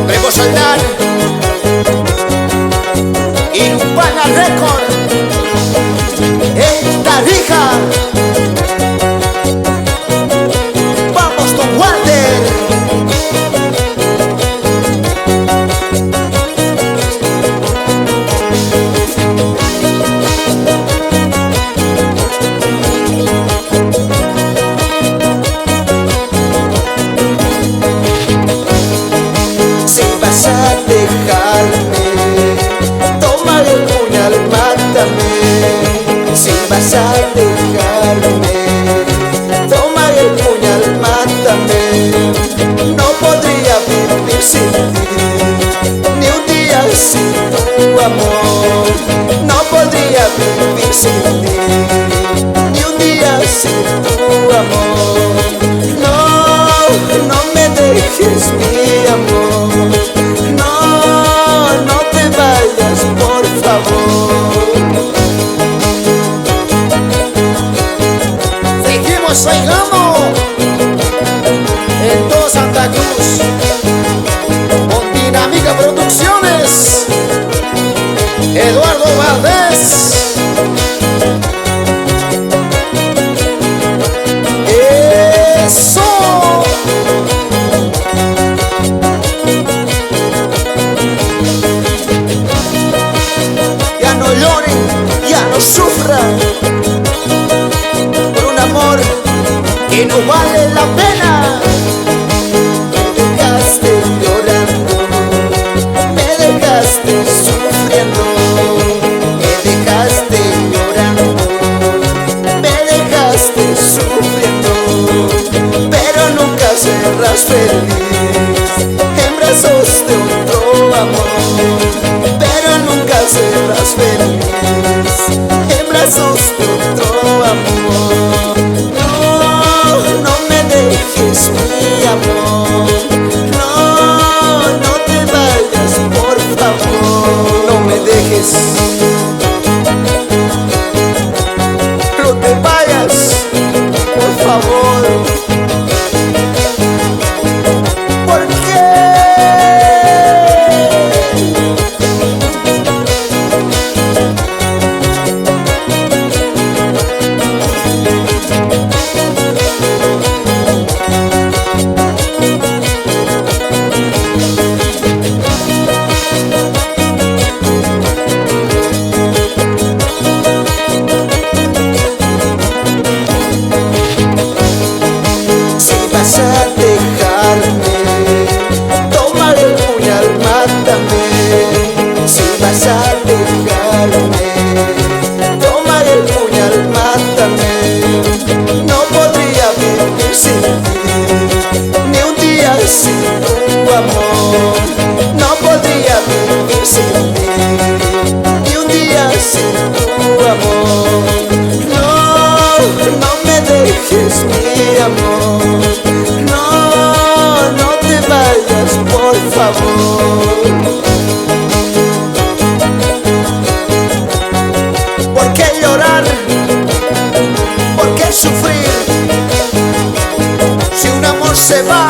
Primo Soldán y Urbana Record en Tarija. Vamos, Don Walter. Si vas a dejarme, toma el puñal, mátame. Si vas a dejarme, toma el puñal, mátame. No podría vivir sin ti, ni un día sin tu amor. No podría vivir sin ti, ni un día sin tu amor. No, no me dejes, mi amor. No, no te vayas, por favor. Seguimos bailando en todo Santa Cruz con Dinámica Producciones, Eduardo Valdés. ¡Eso! Ya no lloren, ya no sufran por un amor que no vale la pena. Me dejaste llorando, me dejaste sufriendo, me dejaste llorando, me dejaste sufriendo, pero nunca serás feliz en brazos de otro amor. Pero nunca serás feliz en brazos de otro amor. No, no me dejes, mi amor. No, no te vayas, por favor. No me dejes. No te vayas, por favor. ¿Por qué? Si vas a dejarme, toma el puñal, mátame. Si vas a dejarme, toma el puñal, mátame. No podría vivir sin ti, ni un día sin tu amor. No podría vivir sin ti, ni un día sin tu amor. No, no me dejes, mi amor. No, no te vayas, por favor. ¿Por qué llorar? ¿Por qué sufrir? Si un amor se va,